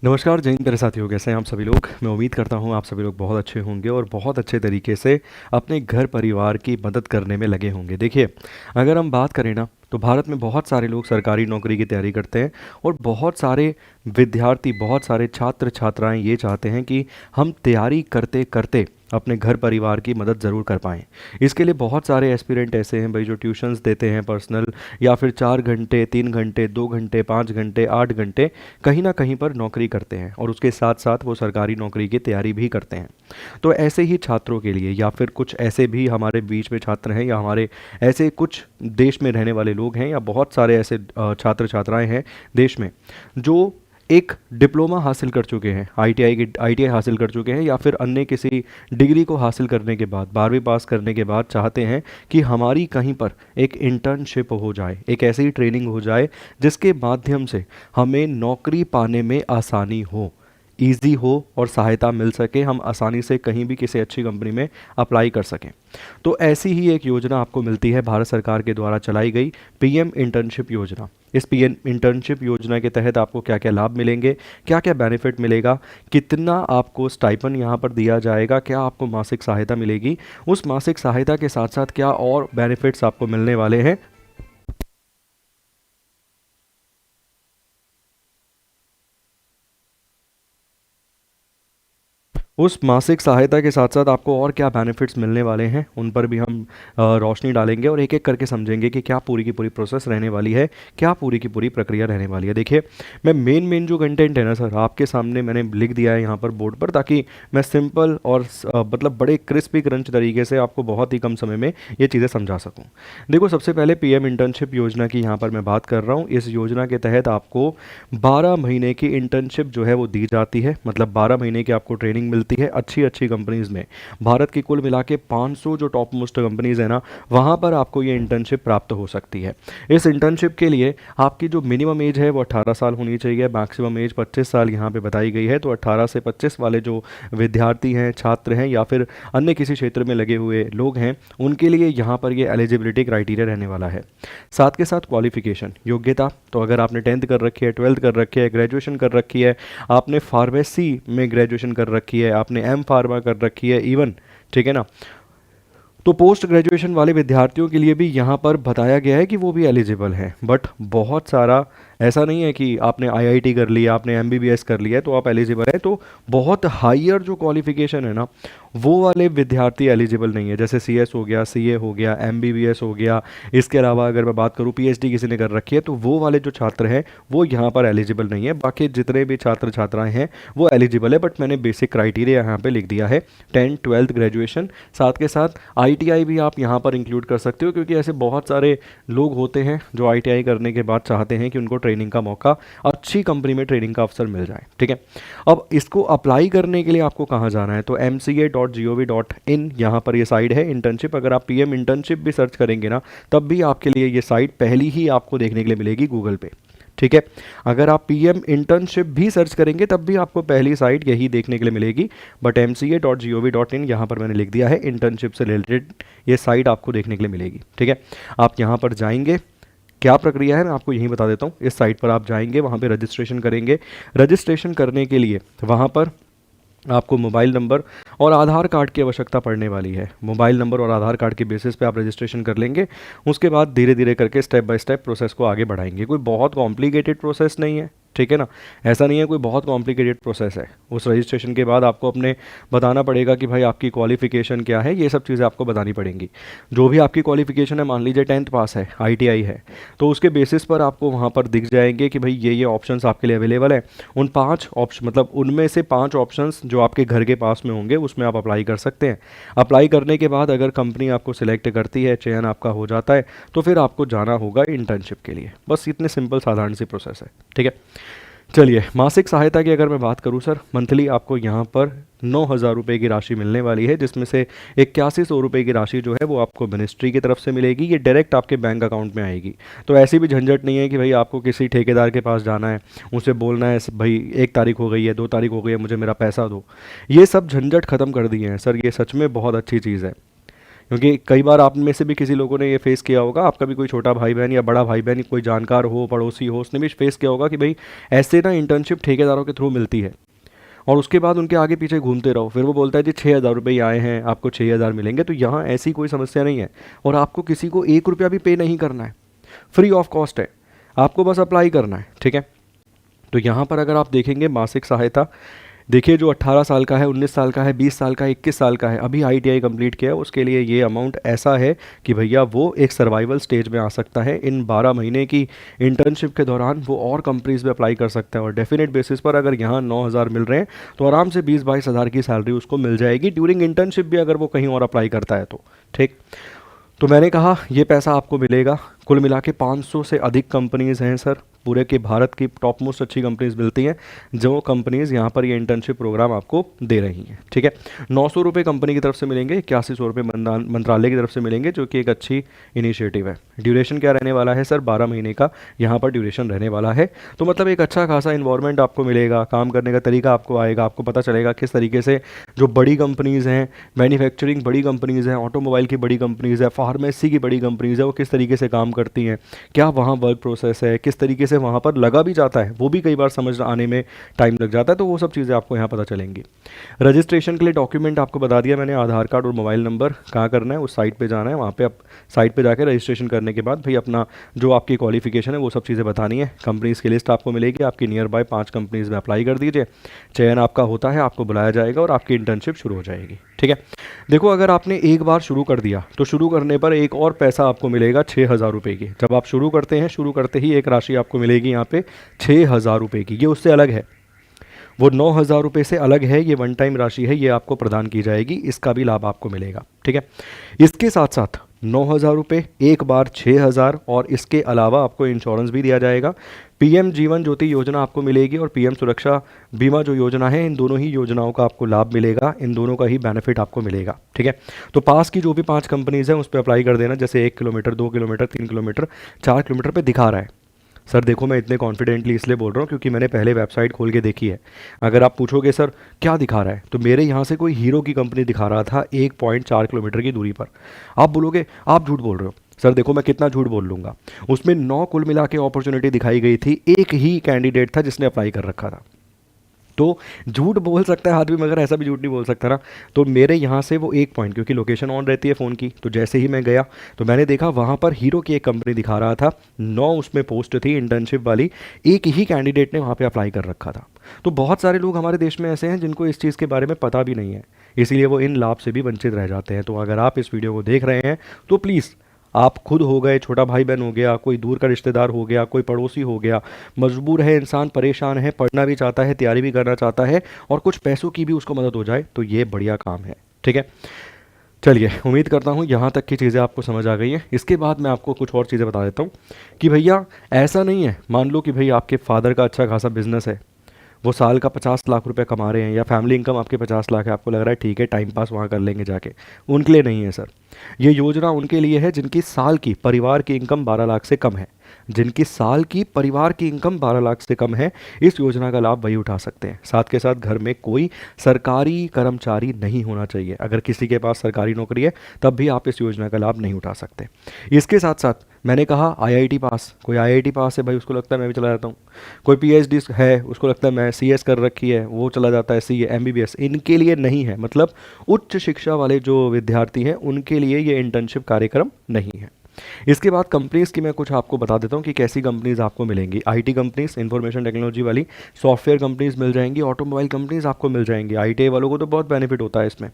नमस्कार जय हिंद मेरे साथियों, कैसे हैं आप सभी लोग। मैं उम्मीद करता हूं आप सभी लोग बहुत अच्छे होंगे और बहुत अच्छे तरीके से अपने घर परिवार की मदद करने में लगे होंगे। देखिए, अगर हम बात करें ना तो भारत में बहुत सारे लोग सरकारी नौकरी की तैयारी करते हैं और बहुत सारे विद्यार्थी, बहुत सारे छात्र छात्राएं ये चाहते हैं कि हम तैयारी करते करते अपने घर परिवार की मदद ज़रूर कर पाएँ। इसके लिए बहुत सारे एस्पिरेंट ऐसे हैं भाई जो ट्यूशन्स देते हैं पर्सनल, या फिर 4 घंटे, 3 घंटे, 2 घंटे, 5 घंटे, 8 घंटे कहीं ना कहीं पर नौकरी करते हैं और उसके साथ साथ वो सरकारी नौकरी की तैयारी भी करते हैं। तो ऐसे ही छात्रों के लिए, या फिर कुछ ऐसे भी हमारे बीच में छात्र हैं, या हमारे ऐसे कुछ देश में रहने वाले लोग हैं, या बहुत सारे ऐसे छात्र छात्राएं हैं देश में जो एक डिप्लोमा हासिल कर चुके हैं, आईटीआई हासिल कर चुके हैं, या फिर अन्य किसी डिग्री को हासिल करने के बाद, 12वीं पास करने के बाद चाहते हैं कि हमारी कहीं पर एक इंटर्नशिप हो जाए, एक ऐसी ट्रेनिंग हो जाए जिसके माध्यम से हमें नौकरी पाने में आसानी हो, ईजी हो और सहायता मिल सके, हम आसानी से कहीं भी किसी अच्छी कंपनी में अप्लाई कर सकें। तो ऐसी ही एक योजना आपको मिलती है भारत सरकार के द्वारा चलाई गई पीएम इंटर्नशिप योजना। इस पीएम इंटर्नशिप योजना के तहत आपको क्या क्या लाभ मिलेंगे, क्या क्या बेनिफिट मिलेगा, कितना आपको स्टाइपन यहाँ पर दिया जाएगा, क्या आपको मासिक सहायता मिलेगी, उस मासिक सहायता के साथ साथ क्या और बेनिफिट्स आपको मिलने वाले हैं, उस मासिक सहायता के साथ साथ आपको और क्या बेनिफिट्स मिलने वाले हैं, उन पर भी हम रोशनी डालेंगे और एक एक करके समझेंगे कि क्या पूरी की पूरी प्रोसेस रहने वाली है, क्या पूरी की पूरी प्रक्रिया रहने वाली है। देखिए, मैं मेन मेन जो कंटेंट है ना सर, आपके सामने मैंने लिख दिया है यहाँ पर बोर्ड पर, ताकि मैं सिंपल और मतलब बड़े क्रिस्पी क्रंच तरीके से आपको बहुत ही कम समय में ये चीज़ें समझा सकूँ। देखो, सबसे पहले पीएम इंटर्नशिप योजना की यहाँ पर मैं बात कर रहा हूँ। इस योजना के तहत आपको 12 महीने की इंटर्नशिप जो है वो दी जाती है, मतलब 12 महीने की आपको ट्रेनिंग मिलती है अच्छी अच्छी कंपनीज में। भारत की कुल मिला के 500 जो टॉप मोस्ट कंपनीज है ना, वहाँ पर आपको ये इंटर्नशिप प्राप्त हो सकती है। इस इंटर्नशिप के लिए आपकी जो मिनिमम एज है वो 18 साल होनी चाहिए, मैक्सिमम एज 25 साल यहाँ पे बताई गई है। तो 18 से 25 वाले जो विद्यार्थी हैं, छात्र हैं, या फिर अन्य किसी क्षेत्र में लगे हुए लोग हैं, उनके लिए यहाँ पर ये एलिजिबिलिटी क्राइटेरिया रहने वाला है। साथ के साथ क्वालिफिकेशन, योग्यता, तो अगर आपने 10th कर रखी है, 12th कर रखी है, ग्रेजुएशन कर रखी है, आपने फार्मेसी में ग्रेजुएशन कर रखी है, आपने एम फार्मा कर रखी है इवन, ठीक है ना, तो पोस्ट ग्रेजुएशन वाले विद्यार्थियों के लिए भी यहाँ पर बताया गया है कि वो भी एलिजिबल हैं। बट बहुत सारा ऐसा नहीं है कि आपने आईआईटी कर लिया, आपने एमबीबीएस कर लिया है तो आप एलिजिबल हैं। तो बहुत हायर जो क्वालिफिकेशन है ना, वो वाले विद्यार्थी एलिजिबल नहीं है। जैसे सीएस हो गया, सीए हो गया, एमबीबीएस हो गया, इसके अलावा अगर मैं बात करूँ पीएचडी किसी ने कर रखी है, तो वो वाले जो छात्र हैं वो यहाँ पर एलिजिबल नहीं है। बाकी जितने भी छात्र छात्राएं हैं वो एलिजिबल है, बट मैंने बेसिक क्राइटेरिया यहाँ पे लिख दिया है 10th 12th ग्रेजुएशन। साथ के साथ आईटीआई भी आप यहाँ पर इंक्लूड कर सकते हो, क्योंकि ऐसे बहुत सारे लोग होते हैं जो आईटीआई करने के बाद चाहते हैं कि उनको ट्रेनिंग का मौका, अच्छी कंपनी में ट्रेनिंग का अवसर मिल जाए। ठीक है, अब इसको अप्लाई करने के लिए आपको कहाँ जाना है, तो mca.gov.in यहाँ पर ये साइट है इंटर्नशिप। अगर आप पीएम इंटर्नशिप भी सर्च करेंगे ना, तब भी आपके लिए ये साइट पहली ही आपको देखने के लिए मिलेगी गूगल पे। ठीक है, अगर आप पीएम इंटर्नशिप भी सर्च करेंगे तब भी आपको पहली साइट यही देखने के लिए मिलेगी। बट mca.gov.in यहाँ पर मैंने लिख दिया है, इंटर्नशिप से रिलेटेड ये साइट आपको देखने के लिए मिलेगी। ठीक है, आप यहाँ पर जाएंगे, क्या प्रक्रिया है मैं आपको यही बता देता हूँ। इस साइट पर आप जाएंगे, वहाँ पे रजिस्ट्रेशन करेंगे। रजिस्ट्रेशन करने के लिए वहाँ पर आपको मोबाइल नंबर और आधार कार्ड की आवश्यकता पड़ने वाली है। मोबाइल नंबर और आधार कार्ड के बेसिस पे आप रजिस्ट्रेशन कर लेंगे। उसके बाद धीरे धीरे करके स्टेप बाय स्टेप प्रोसेस को आगे बढ़ाएंगे। कोई बहुत कॉम्प्लिकेटेड प्रोसेस नहीं है, ठीक है ना, ऐसा नहीं है कोई बहुत कॉम्प्लिकेटेड प्रोसेस है। उस रजिस्ट्रेशन के बाद आपको अपने बताना पड़ेगा कि भाई आपकी क्वालिफिकेशन क्या है, ये सब चीज़ें आपको बतानी पड़ेंगी। जो भी आपकी क्वालिफिकेशन है, मान लीजिए 10th पास है, आईटीआई है, तो उसके बेसिस पर आपको वहाँ पर दिख जाएंगे कि भाई ये ऑप्शंस आपके लिए अवेलेबल है। उन 5 ऑप्शन, मतलब उनमें से 5 ऑप्शंस जो आपके घर के पास में होंगे उसमें आप अप्लाई कर सकते हैं। अप्लाई करने के बाद अगर कंपनी आपको सिलेक्ट करती है, चयन आपका हो जाता है, तो फिर आपको जाना होगा इंटर्नशिप के लिए। बस इतने सिंपल साधारण सी प्रोसेस है। ठीक है, चलिए, मासिक सहायता की अगर मैं बात करूं सर, मंथली आपको यहाँ पर 9,000 रुपये की राशि मिलने वाली है, जिसमें से 8100 रुपये की राशि जो है वो आपको मिनिस्ट्री की तरफ से मिलेगी। ये डायरेक्ट आपके बैंक अकाउंट में आएगी। तो ऐसी भी झंझट नहीं है कि भाई आपको किसी ठेकेदार के पास जाना है, उसे बोलना है भाई 1 तारीख हो गई है, 2 तारीख हो गई है, मुझे मेरा पैसा दो। ये सब झंझट खत्म कर दिए हैं सर, ये सच में बहुत अच्छी चीज़ है। क्योंकि कई बार आप में से भी किसी लोगों ने ये फेस किया होगा, आपका भी कोई छोटा भाई बहन या बड़ा भाई बहन कोई जानकार हो, पड़ोसी हो, उसने भी फेस किया होगा कि भाई ऐसे ना इंटर्नशिप ठेकेदारों के थ्रू मिलती है और उसके बाद उनके आगे पीछे घूमते रहो, फिर वो बोलता है जी 6,000 रुपये आए हैं, आपको 6,000 मिलेंगे। तो यहाँ ऐसी कोई समस्या नहीं है और आपको किसी को 1 रुपया भी पे नहीं करना है, फ्री ऑफ कॉस्ट है, आपको बस अप्लाई करना है, ठीक है। तो यहाँ पर अगर आप देखेंगे मासिक सहायता, देखिए जो 18 साल का है, 19 साल का है, 20 साल का है, 21 साल का है, अभी आईटीआई कंप्लीट किया है, उसके लिए ये अमाउंट ऐसा है कि भैया वो एक सर्वाइवल स्टेज में आ सकता है। इन 12 महीने की इंटर्नशिप के दौरान वो और कंपनीज में अप्लाई कर सकता है और डेफिनेट बेसिस पर अगर यहाँ 9,000 मिल रहे हैं तो आराम से 20-22 हज़ार की सैलरी उसको मिल जाएगी ड्यूरिंग इंटर्नशिप भी, अगर वो कहीं और अप्लाई करता है तो, ठीक। तो मैंने कहा ये पैसा आपको मिलेगा। कुल मिला के 500 से अधिक कंपनीज़ हैं सर, पूरे के भारत की टॉप मोस्ट अच्छी कंपनीज़ मिलती हैं जो कंपनीज़ यहाँ पर ये इंटर्नशिप प्रोग्राम आपको दे रही हैं, ठीक है। 900 रुपये कंपनी की तरफ से मिलेंगे, 8100 रुपये मंत्रालय की तरफ से मिलेंगे, जो कि एक अच्छी इनिशिएटिव है। ड्यूरेशन क्या रहने वाला है सर, 12 महीने का यहाँ पर ड्यूरेशन रहने वाला है। तो मतलब एक अच्छा खासा इन्वायरमेंट आपको मिलेगा, काम करने का तरीका आपको आएगा, आपको पता चलेगा किस तरीके से जो बड़ी कंपनीज़ हैं, मैन्युफैक्चरिंग बड़ी कंपनीज़ हैं, ऑटोमोबाइल की बड़ी कंपनीज़ है, फार्मेसी की बड़ी कंपनीज़ है, वो किस तरीके से काम करती हैं, क्या वहाँ वर्क प्रोसेस है, किस तरीके से वहाँ पर लगा भी जाता है, वो भी कई बार समझ आने में टाइम लग जाता है। तो वो सब चीज़ें आपको यहाँ पता चलेंगी। रजिस्ट्रेशन के लिए डॉक्यूमेंट आपको बता दिया मैंने, आधार कार्ड और मोबाइल नंबर। कहाँ करना है, उस साइट पे जाना है, वहाँ पे आप साइट पे जाकर रजिस्ट्रेशन करने के बाद भाई अपना जो आपकी क्वालिफिकेशन है वो सब चीज़ें बतानी है। कंपनीज़ की लिस्ट आपको मिलेगी, आपकी नियर बाय 5 कंपनीज़ में अप्लाई कर दीजिए, चयन आपका होता है, आपको बुलाया जाएगा और आपकी इंटर्नशिप शुरू हो जाएगी, ठीक है। देखो अगर आपने एक बार शुरू कर दिया तो शुरू करने पर एक और पैसा आपको मिलेगा 6,000 रुपये की। जब आप शुरू करते हैं, शुरू करते ही एक राशि आपको मिलेगी यहाँ पे 6,000 रुपये की, ये उससे अलग है, वो 9,000 रुपये से अलग है, ये वन टाइम राशि है, ये आपको प्रदान की जाएगी, इसका भी लाभ आपको मिलेगा, ठीक है। इसके साथ साथ 9,000 रुपये, एक बार 6,000 और इसके अलावा आपको इंश्योरेंस भी दिया जाएगा। पीएम जीवन ज्योति योजना आपको मिलेगी और पीएम सुरक्षा बीमा जो योजना है, इन दोनों ही योजनाओं का आपको लाभ मिलेगा, इन दोनों का ही बेनिफिट आपको मिलेगा, ठीक है। तो पास की जो भी 5 कंपनीज़ हैं उस पर अप्लाई कर देना, जैसे 1 किलोमीटर, 2 किलोमीटर, 3 किलोमीटर, 4 किलोमीटर पे दिखा रहा है। सर देखो मैं इतने कॉन्फिडेंटली इसलिए बोल रहा हूँ क्योंकि मैंने पहले वेबसाइट खोल के देखी है। अगर आप पूछोगे सर क्या दिखा रहा है, तो मेरे यहाँ से कोई हीरो की कंपनी दिखा रहा था 1.4 किलोमीटर की दूरी पर। आप बोलोगे आप झूठ बोल रहे हो। सर देखो मैं कितना झूठ बोल लूँगा, उसमें 9 कुल मिला के अपॉर्चुनिटी दिखाई गई थी, एक ही कैंडिडेट था जिसने अप्लाई कर रखा था। तो झूठ बोल सकता है आदमी मगर ऐसा भी झूठ नहीं बोल सकता ना। तो मेरे यहाँ से वो 1 पॉइंट, क्योंकि लोकेशन ऑन रहती है फ़ोन की, तो जैसे ही मैं गया तो मैंने देखा वहाँ पर हीरो की एक कंपनी दिखा रहा था, 9 उसमें पोस्ट थी इंटर्नशिप वाली, एक ही कैंडिडेट ने वहाँ पे अप्लाई कर रखा था। तो बहुत सारे लोग हमारे देश में ऐसे हैं जिनको इस चीज़ के बारे में पता भी नहीं है, इसीलिए वो इन लाभ से भी वंचित रह जाते हैं। तो अगर आप इस वीडियो को देख रहे हैं तो प्लीज़, आप खुद हो गए, छोटा भाई बहन हो गया, कोई दूर का रिश्तेदार हो गया, कोई पड़ोसी हो गया, मजबूर है इंसान, परेशान है, पढ़ना भी चाहता है, तैयारी भी करना चाहता है और कुछ पैसों की भी उसको मदद हो जाए, तो ये बढ़िया काम है, ठीक है। चलिए उम्मीद करता हूँ यहाँ तक की चीज़ें आपको समझ आ गई हैं। इसके बाद मैं आपको कुछ और चीज़ें बता देता हूँ कि भैया ऐसा नहीं है, मान लो कि भाई आपके फादर का अच्छा खासा बिजनेस है, वो साल का 50 लाख रुपए कमा रहे हैं या फैमिली इनकम आपके 50 लाख है, आपको लग रहा है ठीक है टाइम पास वहाँ कर लेंगे जाके, उनके लिए नहीं है सर। ये योजना उनके लिए है जिनकी साल की परिवार की इनकम 12 लाख से कम है, जिनकी साल की परिवार की इनकम 12 लाख से कम है, इस योजना का लाभ वही उठा सकते हैं। साथ के साथ घर में कोई सरकारी कर्मचारी नहीं होना चाहिए, अगर किसी के पास सरकारी नौकरी है तब भी आप इस योजना का लाभ नहीं उठा सकते। इसके साथ साथ मैंने कहा आईआईटी पास, कोई आईआईटी पास है भाई उसको लगता है मैं भी चला जाता हूँ, कोई पीएचडी है उसको लगता है मैं सीएस कर रखी है वो चला जाता है सीए एमबीबीएस, इनके लिए नहीं है। मतलब उच्च शिक्षा वाले जो विद्यार्थी हैं उनके लिए ये इंटर्नशिप कार्यक्रम नहीं है। इसके बाद कंपनीज़ की मैं कुछ आपको बता देता हूँ कि कैसी कंपनीज़ आपको मिलेंगी। आईटी कंपनीज, इंफॉर्मेशन टेक्नोलॉजी वाली, सॉफ्टवेयर कंपनीज़ मिल जाएंगी, ऑटोमोबाइल कंपनीज़ आपको मिल जाएंगी, आईटीआई वालों को तो बहुत बेनिफिट होता है इसमें,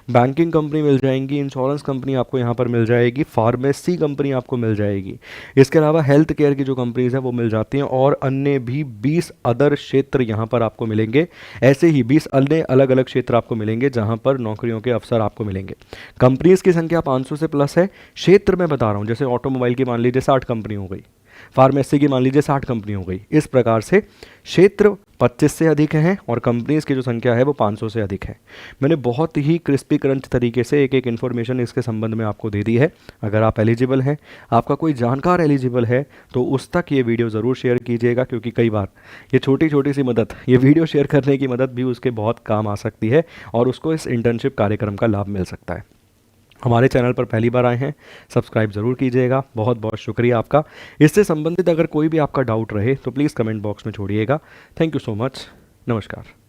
बैंकिंग कंपनी मिल जाएंगी, इंश्योरेंस कंपनी आपको यहाँ पर मिल जाएगी, फार्मेसी कंपनी आपको मिल जाएगी। इसके अलावा हेल्थ केयर की जो कंपनीज़ हैं वो मिल जाती हैं और अन्य भी 20 अदर क्षेत्र यहाँ पर आपको मिलेंगे। ऐसे ही 20 अन्य अलग अलग क्षेत्र आपको मिलेंगे जहाँ पर नौकरियों के अवसर आपको मिलेंगे। कंपनीज़ की संख्या 500 से प्लस है। क्षेत्र में बता रहा हूँ, जैसे ऑटोमोबाइल की मान लीजिए 60 कंपनी हो गई, फार्मेसी की मान लीजिए 60 कंपनी हो गई, इस प्रकार से क्षेत्र 25 से अधिक हैं और कंपनीज़ की जो संख्या है वो 500 से अधिक है। मैंने बहुत ही क्रिस्पी क्रंच तरीके से एक एक इन्फॉर्मेशन इसके संबंध में आपको दे दी है। अगर आप एलिजिबल हैं, आपका कोई जानकार एलिजिबल है, तो उस तक ये वीडियो ज़रूर शेयर कीजिएगा, क्योंकि कई बार ये छोटी छोटी सी मदद, ये वीडियो शेयर करने की मदद भी उसके बहुत काम आ सकती है और उसको इस इंटर्नशिप कार्यक्रम का लाभ मिल सकता है। हमारे चैनल पर पहली बार आए हैं, सब्सक्राइब ज़रूर कीजिएगा। बहुत बहुत शुक्रिया आपका। इससे संबंधित अगर कोई भी आपका डाउट रहे तो प्लीज़ कमेंट बॉक्स में छोड़िएगा। Thank you so much. नमस्कार।